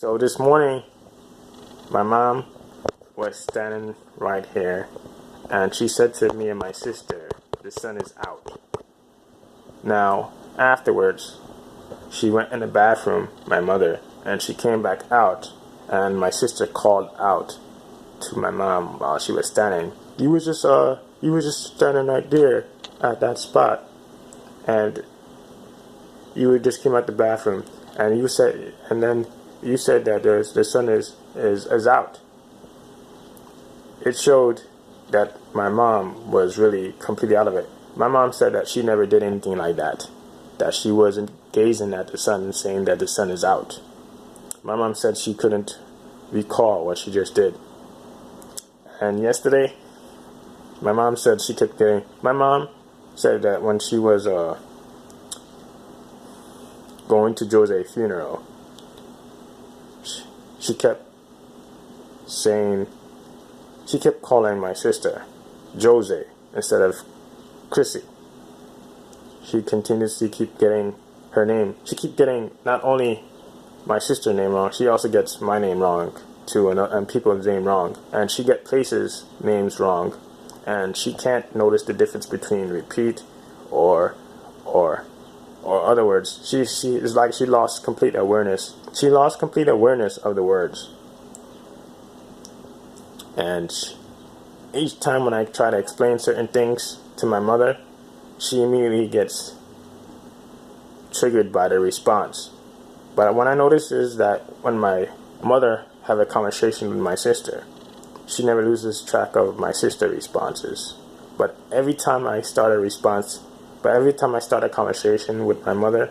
So this morning, my mom was standing right here, and she said to me and my sister, "The sun is out." Now, afterwards, she went in the bathroom, my mother, and she came back out, and my sister called out to my mom while she was standing. You was just standing right there at that spot, and you just came out the bathroom, and then you said that the sun is out. It showed that my mom was really completely out of it. My mom said that she never did anything like that, that she wasn't gazing at the sun and saying that the sun is out. My mom said she couldn't recall what she just did. And yesterday, my mom said that when she was going to Jose's funeral, she kept calling my sister Jose instead of Chrissy. She continuously keep getting her name. She keep getting not only my sister's name wrong, she also gets my name wrong too, and people's name wrong, and she get places names wrong, and she can't notice the difference between repeat or other words. She is like she lost complete awareness. She lost complete awareness of the words. And each time when I try to explain certain things to my mother, she immediately gets triggered by the response. But what I notice is that when my mother have a conversation with my sister, she never loses track of my sister's responses. But every time I start a conversation with my mother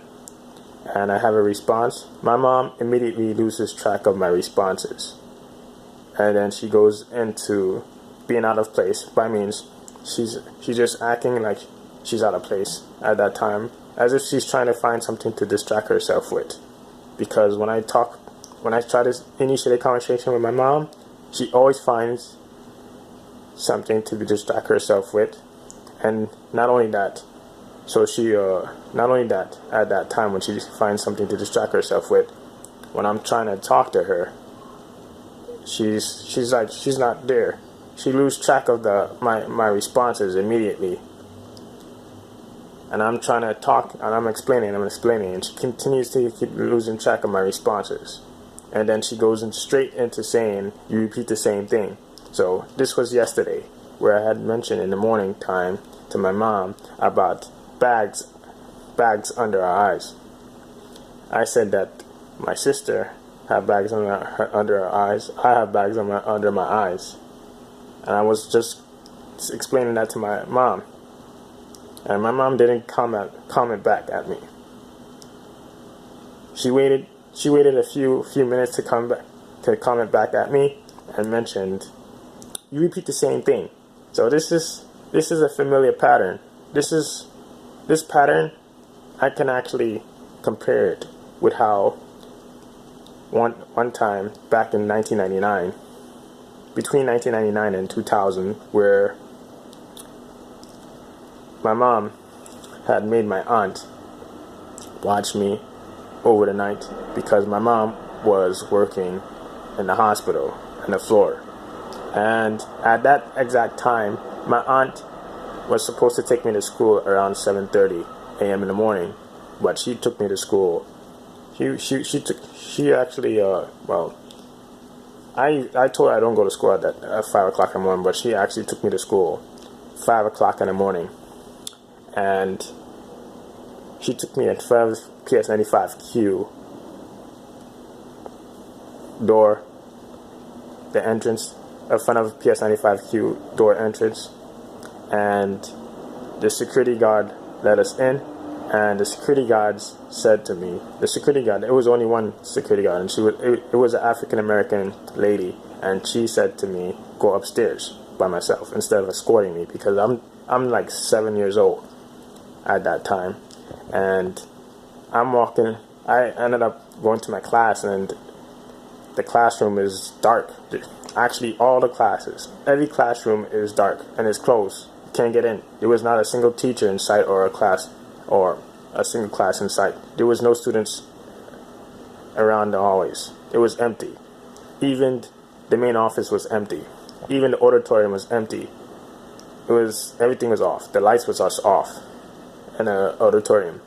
and I have a response, my mom immediately loses track of my responses. And then she goes into being out of place. By means, she's just acting like she's out of place at that time, as if she's trying to find something to distract herself with. Because when I try to initiate a conversation with my mom, she always finds something to distract herself with. And not only that, at that time when she finds something to distract herself with, when I'm trying to talk to her, she's not there. She loses track of my responses immediately. And I'm trying to talk, and I'm explaining, and she continues to keep losing track of my responses. And then she goes straight into saying, you repeat the same thing. So this was yesterday, where I had mentioned in the morning time to my mom about bags under her eyes. I said that my sister had bags under her eyes. I have bags under my eyes. And I was just explaining that to my mom. And my mom didn't comment back at me. She waited a few minutes to comment back at me, and mentioned, "You repeat the same thing." So this is a familiar pattern. This pattern, I can actually compare it with how one time back in 1999, between 1999 and 2000, where my mom had made my aunt watch me over the night, because my mom was working in the hospital on the floor. And at that exact time, my aunt was supposed to take me to school around 7:30 a.m. in the morning, but she took me to school. She actually I told her I don't go to school at 5 o'clock in the morning, but she actually took me to school 5 o'clock in the morning. And she took me at 12 PS95Q door, the entrance, in front of PS95Q door entrance, and the security guard let us in. And the security guards said to me, it was only one security guard, and it was an African American lady, and she said to me, go upstairs by myself instead of escorting me, because I'm like 7 years old at that time. And I'm walking. I ended up going to my class, and the classroom is dark. Actually, all the classes, every classroom is dark and it's closed. You can't get in. There was not a single teacher in sight, or a single class in sight. There was no students around the hallways. It was empty. Even the main office was empty. Even the auditorium was empty. Everything was off. The lights was off in the auditorium.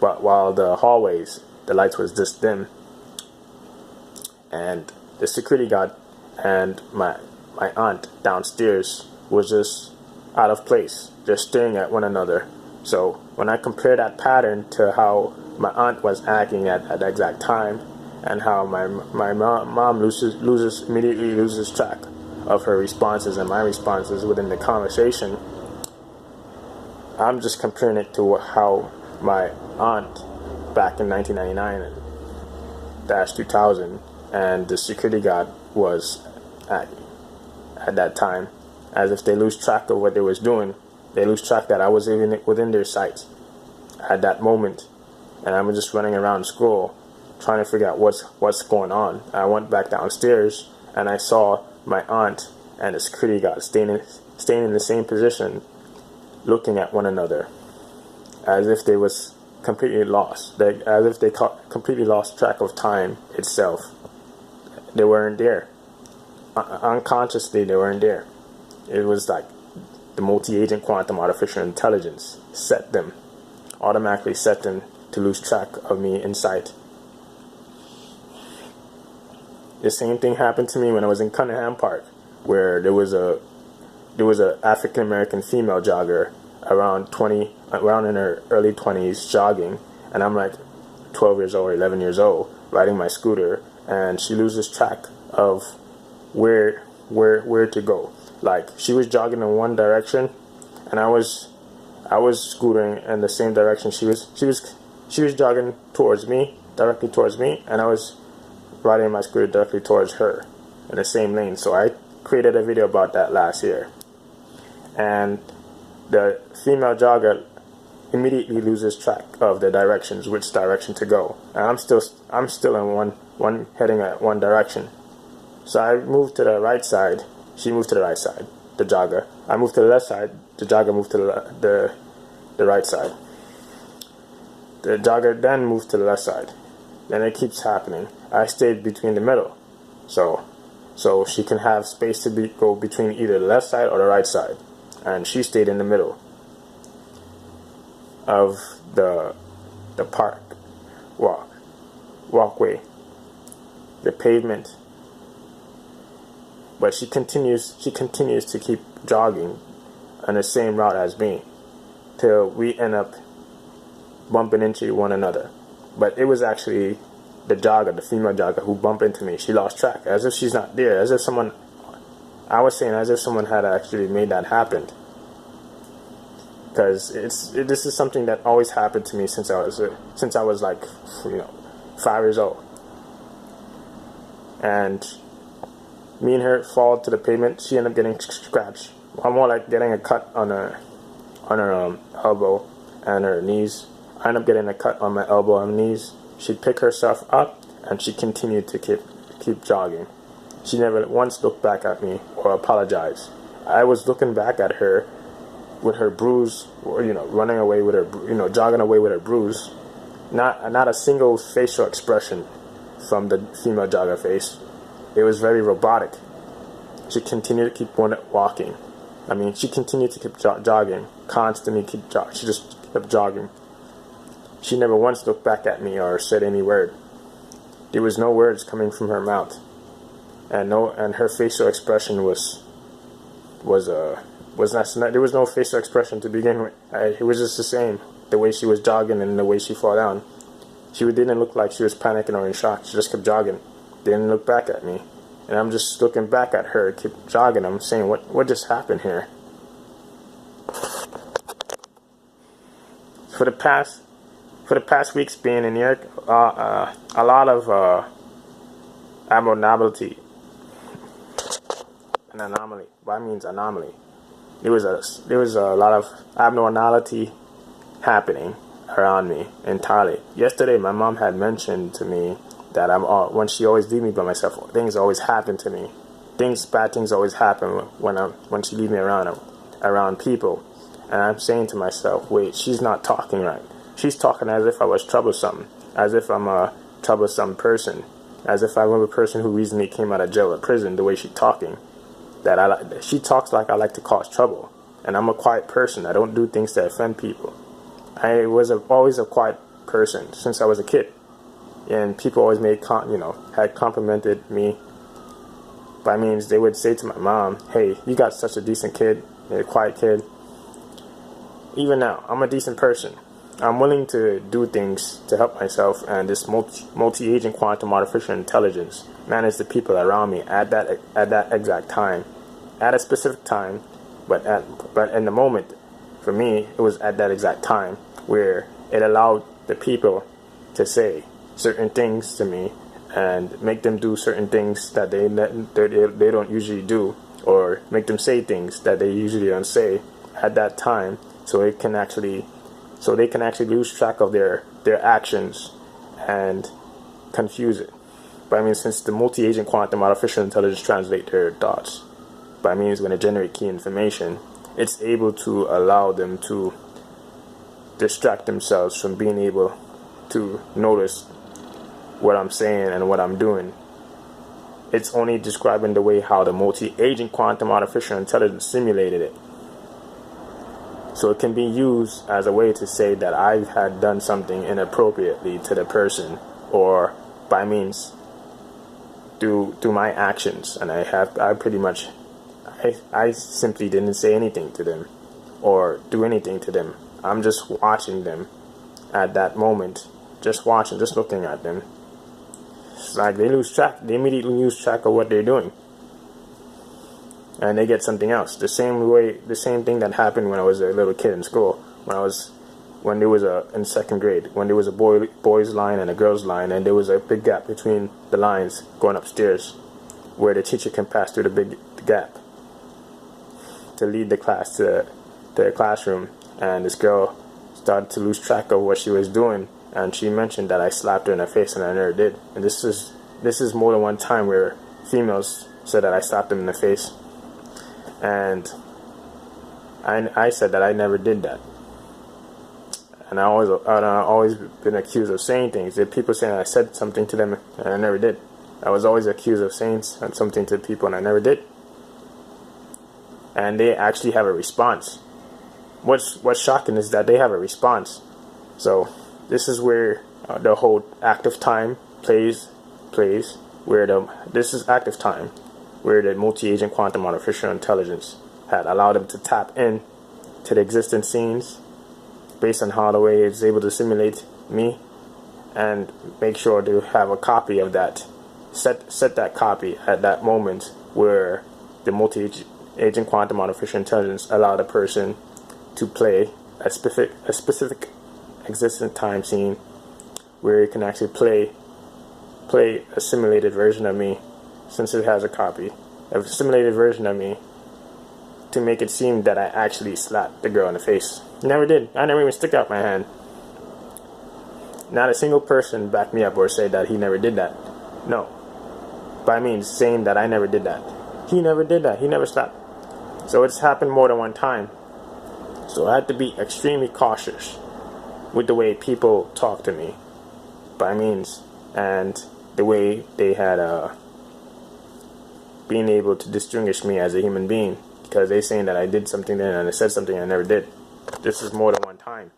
But while the hallways, the lights was just dim. And the security guard and my aunt downstairs was just out of place, just staring at one another. So when I compare that pattern to how my aunt was acting at the exact time, and how my mom immediately loses track of her responses and my responses within the conversation, I'm just comparing it to how my aunt back in 1999-2000 and the security guard was at that time, as if they lose track of what they was doing. They lose track that I was even within their sight at that moment, and I'm just running around school trying to figure out what's going on. I went back downstairs and I saw my aunt and the security guard staying in the same position, looking at one another, as if they was completely lost. As if they completely lost track of time itself. They weren't there. Unconsciously, they weren't there. It was like the multi-agent quantum artificial intelligence automatically set them to lose track of me in sight. The same thing happened to me when I was in Cunningham Park, where there was a African American female jogger around in her early 20s jogging, and I'm like 12 years old or 11 years old riding my scooter, and she loses track of where to go. Like, she was jogging in one direction, and I was scootering in the same direction. She was jogging directly towards me, and I was riding my scooter directly towards her in the same lane. So I created a video about that last year, and the female jogger immediately loses track of the directions, which direction to go, and I'm still in one heading at one direction. So I moved to the right side. She moved to the right side, the jogger. I moved to the left side. The jogger moved to the right side. The jogger then moved to the left side. Then it keeps happening. I stayed between the middle, so she can have space to go between either the left side or the right side, and she stayed in the middle of the park walkway, the pavement. But she continues to keep jogging on the same route as me till we end up bumping into one another. But it was actually the female jogger who bumped into me. She lost track, as if she's not there, as if someone had actually made that happen. Because this is something that always happened to me since I was like 5 years old. And me and her fall to the pavement. She ended up getting scratched. I'm more like getting a cut on her elbow and her knees. I ended up getting a cut on my elbow and knees. She'd pick herself up and she continued to keep jogging. She never once looked back at me or apologized. I was looking back at her with her bruise, or running away with her, jogging away with her bruise. Not a single facial expression from the female jogger face. It was very robotic. She continued to keep walking. She continued to keep jogging, constantly she just kept jogging. She never once looked back at me or said any word. There was no words coming from her mouth, and her facial expression was not. There was no facial expression to begin with. It was just the same, the way she was jogging and the way she fell down. She didn't look like she was panicking or in shock. She just kept jogging. Didn't look back at me, and I'm just looking back at her, keep jogging. I'm saying, what just happened here? For the past weeks being in New York, a lot of abnormality, an anomaly. What means anomaly? There was a lot of abnormality happening around me entirely. Yesterday, my mom had mentioned to me that when she always leave me by myself, things always happen to me. Bad things always happen when she leave me around people. And I'm saying to myself, wait, she's not talking right. She's talking as if I was troublesome, as if I'm troublesome person, as if I were a person who recently came out of jail or prison. The way she's talking, she talks like I like to cause trouble, and I'm a quiet person. I don't do things that offend people. I was always a quiet person since I was a kid, and people always had complimented me. By means, they would say to my mom, "Hey, you got such a decent kid, you're a quiet kid." Even now, I'm a decent person. I'm willing to do things to help myself, and this multi-agent quantum artificial intelligence manage the people around me at that exact time, at a specific time, but in the moment, for me, it was at that exact time where it allowed the people to say certain things to me and make them do certain things that they don't usually do, or make them say things that they usually don't say at that time, so they can actually lose track of their actions and confuse it. By means, since the multi-agent quantum artificial intelligence translate their thoughts, by means when it generate key information, it's able to allow them to distract themselves from being able to notice what I'm saying and what I'm doing. It's only describing the way how the multi-agent quantum artificial intelligence simulated it. So it can be used as a way to say that I've had done something inappropriately to the person, or by means through my actions, and I simply didn't say anything to them or do anything to them. I'm just watching them at that moment, just watching, just looking at them. It's like they immediately lose track of what they're doing, and they get something else. The same thing that happened when I was a little kid in school, when there was in second grade, when there was a boys line and a girls line, and there was a big gap between the lines going upstairs, where the teacher can pass through the gap to lead the class to the classroom. And this girl started to lose track of what she was doing, and she mentioned that I slapped her in the face, and I never did. And this is more than one time where females said that I slapped them in the face, and I said that I never did that. And I always been accused of saying things. There are people saying I said something to them, and I never did. I was always accused of saying something to people, and I never did. And they actually have a response. What's shocking is that they have a response. So this is where the whole active time plays. This is active time, where the multi-agent quantum artificial intelligence had allowed them to tap in to the existing scenes based on how the way it's able to simulate me, and make sure to have a copy of that. Set that copy at that moment where the multi-agent quantum artificial intelligence allowed a person to play a specific existent time scene, where it can actually play a simulated version of me, since it has a copy of a simulated version of me, to make it seem that I actually slapped the girl in the face. Never did. I never even stuck out my hand. Not a single person backed me up or said that he never did that. No. By means saying that I never did that. He never did that. He never slapped. So it's happened more than one time. So I had to be extremely cautious with the way people talk to me, by means, and the way they had being able to distinguish me as a human being, because they saying that I did something then and I said something I never did. This is more than one time.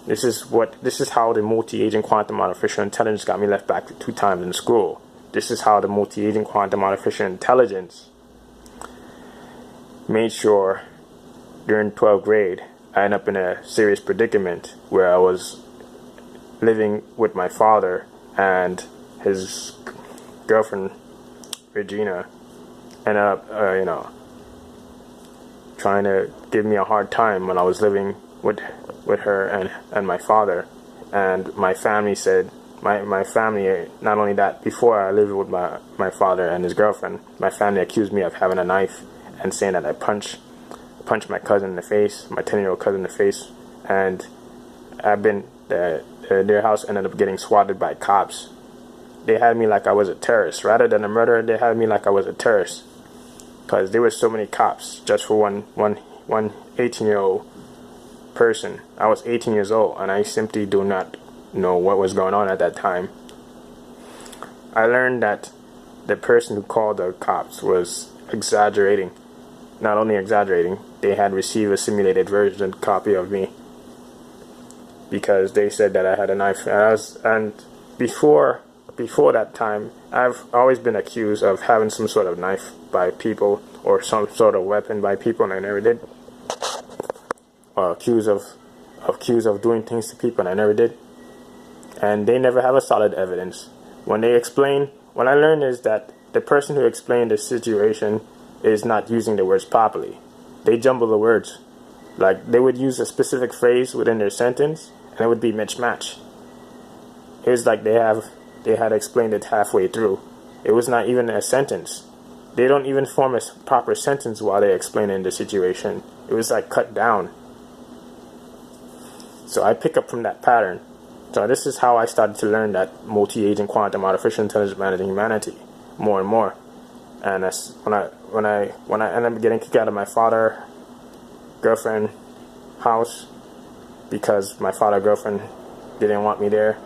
This is how the multi-agent quantum artificial intelligence got me left back 2 times in school. This is how the multi-agent quantum artificial intelligence made sure during 12th grade I ended up in a serious predicament where I was living with my father and his girlfriend Regina ended up trying to give me a hard time when I was living with her and my father. And my family said, my family, not only that, before I lived with my father and his girlfriend, my family accused me of having a knife and saying that I punched my cousin in the face, my 10-year-old cousin in the face. And their house ended up getting swatted by cops. They had me like I was a terrorist. Rather than a murderer, they had me like I was a terrorist, because there were so many cops just for one 18-year-old person. I was 18 years old, and I simply do not know what was going on at that time. I learned that the person who called the cops was exaggerating. Not only exaggerating, they had received a simulated version copy of me, because they said that I had a knife. And before that time, I've always been accused of having some sort of knife by people, or some sort of weapon by people, and I never did. Or accused of doing things to people, and I never did. And they never have a solid evidence. When I learned is that the person who explained the situation is not using the words properly. They jumble the words. Like, they would use a specific phrase within their sentence, and it would be mismatch. It was like they had explained it halfway through. It was not even a sentence. They don't even form a proper sentence while they're explaining the situation. It was like cut down. So I pick up from that pattern. So this is how I started to learn that multi-agent quantum artificial intelligence managing humanity more and more. And that's when I ended up getting kicked out of my girlfriend house, because my girlfriend didn't want me there,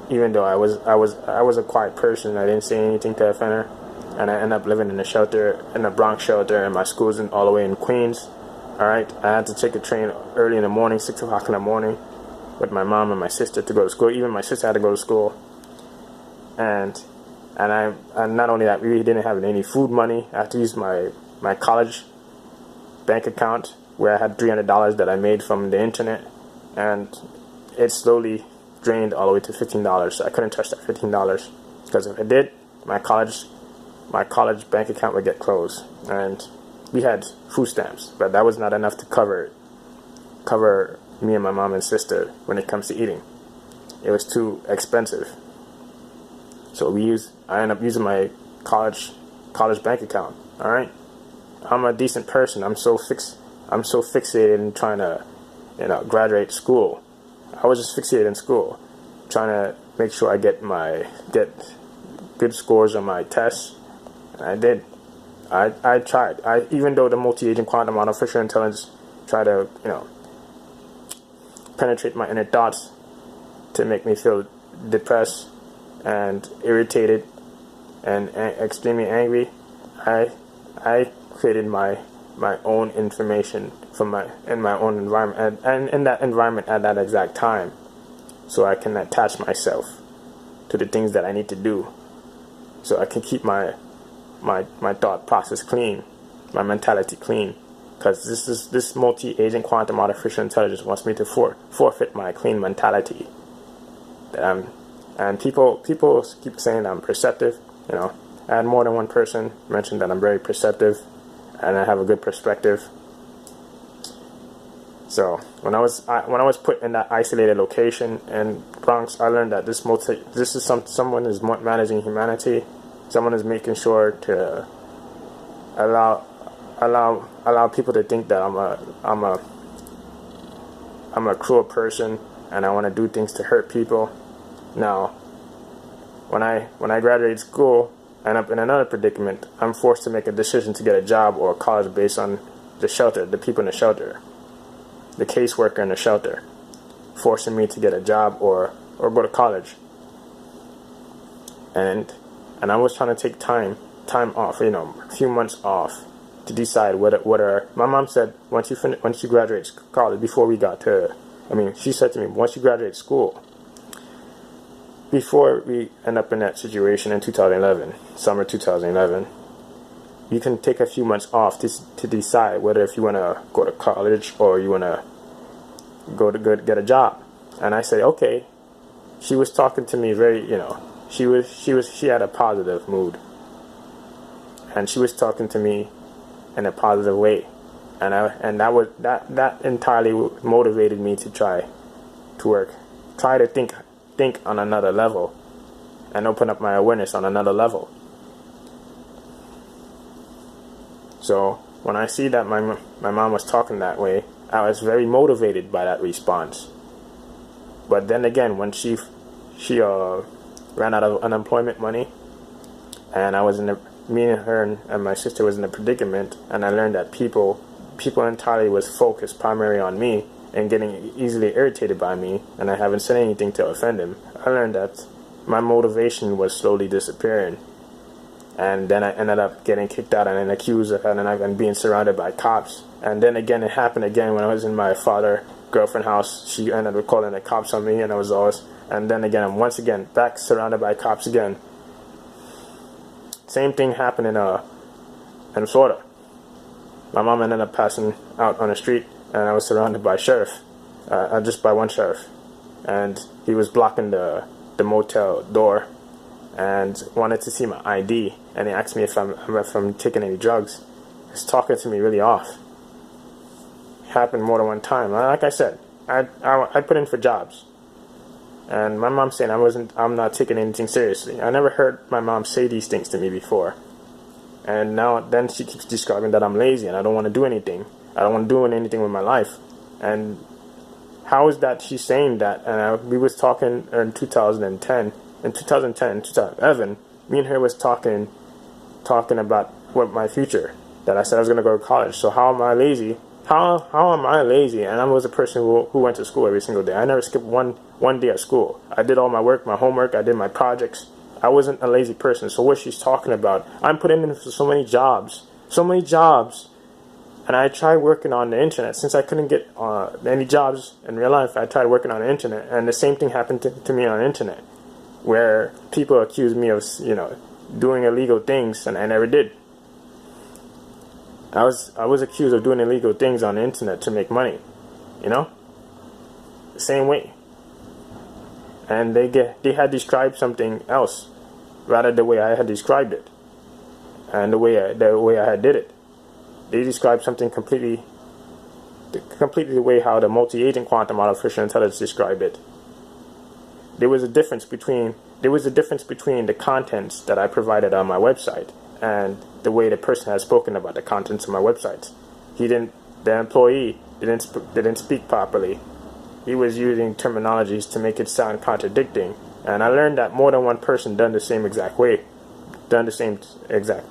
even though I was a quiet person. I didn't say anything to offend her, and I ended up living in a shelter, in a Bronx shelter, and my school's all the way in Queens. All right, I had to take a train early in the morning, 6 o'clock in the morning, with my mom and my sister to go to school. Even my sister had to go to school, and not only that, we didn't have any food money. I had to use my college bank account, where I had $300 that I made from the internet, and it slowly drained all the way to $15. I couldn't touch that $15, because if I did, my college bank account would get closed. And we had food stamps, but that was not enough to cover me and my mom and sister when it comes to eating. It was too expensive. So I ended up using my college bank account. All right, I'm a decent person. I'm so fixated in trying to, graduate school. I was just fixated in school, trying to make sure I get good scores on my tests, and I did. I tried. Even though the multi-agent quantum artificial intelligence tried to, penetrate my inner thoughts to make me feel depressed and irritated and extremely angry, I created my own information in my own environment, and in that environment at that exact time, so I can attach myself to the things that I need to do, so I can keep my thought process clean, my mentality clean, because this multi-agent quantum artificial intelligence wants me to forfeit my clean mentality. And people keep saying I'm perceptive. I had more than one person mention that I'm very perceptive, and I have a good perspective. So when I was put in that isolated location in Bronx, I learned that someone is managing humanity. Someone is making sure to allow people to think that I'm a cruel person, and I want to do things to hurt people. Now, when I graduated school, I end up in another predicament. I'm forced to make a decision to get a job or a college based on the shelter, the people in the shelter, the caseworker in the shelter, forcing me to get a job or go to college. And I was trying to take time off, a few months off, to decide whether my mom said once you graduate college, she said to me, once you graduate school, before we end up in that situation in 2011, summer 2011, you can take a few months off to decide whether if you want to go to college or you want to go get a job. And I said, okay. She was talking to me very, she had a positive mood, and she was talking to me in a positive way, and that entirely motivated me to try to think on another level, and open up my awareness on another level. So when I see that my mom was talking that way, I was very motivated by that response. But then again, when she ran out of unemployment money, and me and her and my sister was in a predicament, and I learned that people entirely was focused primarily on me and getting easily irritated by me, and I haven't said anything to offend him, I learned that my motivation was slowly disappearing. And then I ended up getting kicked out and then accused of and being surrounded by cops. And then again, it happened again when I was in my girlfriend house. She ended up calling the cops on me, and I was always. And then again, I'm once again back surrounded by cops again. Same thing happened in Florida. My mom ended up passing out on the street, and I was surrounded by sheriff, just by one sheriff, and he was blocking the motel door, and wanted to see my ID, and he asked me if I'm taking any drugs. He's talking to me really off. It happened more than one time. Like I said, I put in for jobs, and my mom saying I'm not taking anything seriously. I never heard my mom say these things to me before, and then she keeps describing that I'm lazy and I don't want to do anything. I don't want to do anything with my life. And how is that she's saying that? And we was talking in 2010. In 2011, me and her was talking about what my future. That I said I was going to go to college. So how am I lazy? How am I lazy? And I was a person who went to school every single day. I never skipped one day at school. I did all my work, my homework. I did my projects. I wasn't a lazy person. So what she's talking about, I'm putting in for so many jobs. And I tried working on the internet. Since I couldn't get any jobs in real life, I tried working on the internet. And the same thing happened to me on the internet, where people accused me of, doing illegal things, and I never did. I was accused of doing illegal things on the internet to make money, the same way. And they had described something else, rather the way I had described it, and the way I had did it. They described something completely the way how the multi-agent quantum artificial intelligence described it. There was a difference between the contents that I provided on my website and the way the person has spoken about the contents of my website. The employee didn't speak properly. He was using terminologies to make it sound contradicting. And I learned that more than one person done the same exact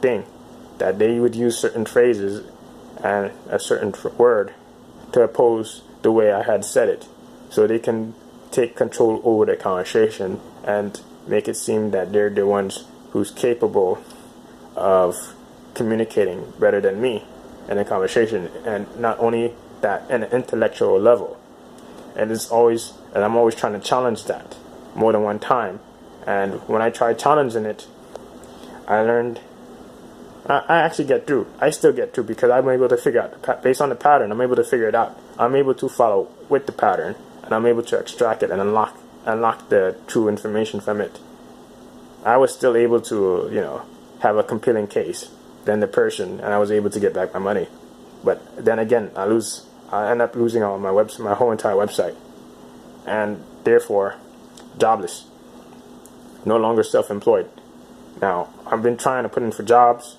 thing. That they would use certain phrases and a certain word to oppose the way I had said it, so they can take control over the conversation and make it seem that they're the ones who's capable of communicating better than me in a conversation. And not only that, in an intellectual level. And I'm always trying to challenge that more than one time. And when I tried challenging it, I learned I actually get through. I still get through because I'm able to figure out, based on the pattern, I'm able to figure it out. I'm able to follow with the pattern, and I'm able to extract it and unlock the true information from it. I was still able to, have a compelling case than the person, and I was able to get back my money. But then again, I end up losing all my whole entire website, and therefore jobless, no longer self-employed. Now I've been trying to put in for jobs.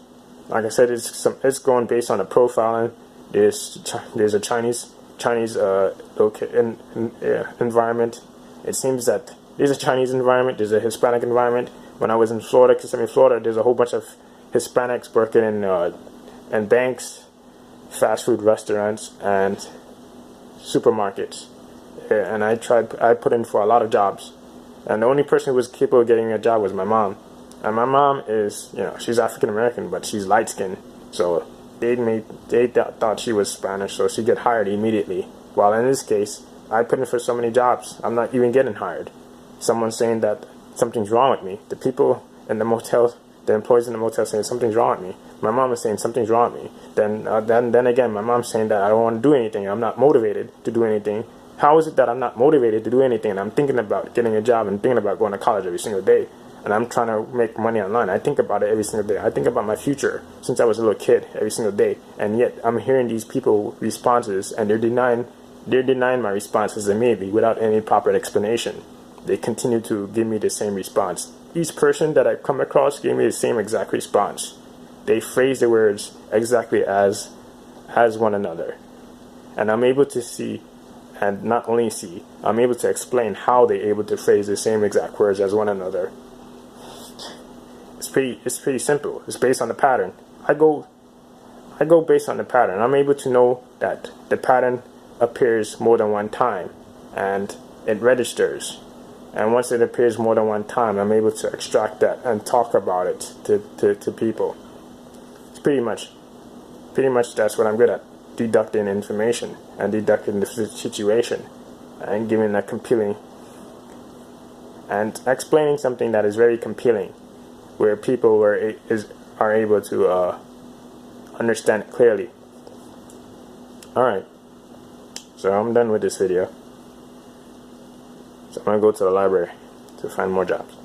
Like I said, it's going based on the profiling. There's a Chinese environment. It seems that there's a Chinese environment. There's a Hispanic environment. When I was in Florida, because I'm in Florida, there's a whole bunch of Hispanics working in banks, fast food restaurants, and supermarkets. And I put in for a lot of jobs, and the only person who was capable of getting a job was my mom. And my mom is, she's African American, but she's light skinned. So they thought she was Spanish, so she get hired immediately. While in this case, I put in for so many jobs, I'm not even getting hired. Someone's saying that something's wrong with me. The people in the motel, the employees in the motel, saying something's wrong with me. My mom is saying something's wrong with me. Then again, my mom's saying that I don't want to do anything. I'm not motivated to do anything. How is it that I'm not motivated to do anything? And I'm thinking about getting a job and thinking about going to college every single day. And I'm trying to make money online. I think about it every single day. I think about my future since I was a little kid every single day. And yet I'm hearing these people responses, and they're denying my responses immediately without any proper explanation. They continue to give me the same response. Each person that I come across gave me the same exact response. They phrase the words exactly as one another. And I'm able to see, and not only see, I'm able to explain how they're able to phrase the same exact words as one another. It's pretty simple. It's based on the pattern. I go based on the pattern. I'm able to know that the pattern appears more than one time, and it registers. And once it appears more than one time, I'm able to extract that and talk about it to people. It's pretty much that's what I'm good at: deducting information and deducting the situation and giving a compelling and explaining something that is very compelling, where people are able to understand it clearly. Alright, so I'm done with this video. So I'm going to go to the library to find more jobs.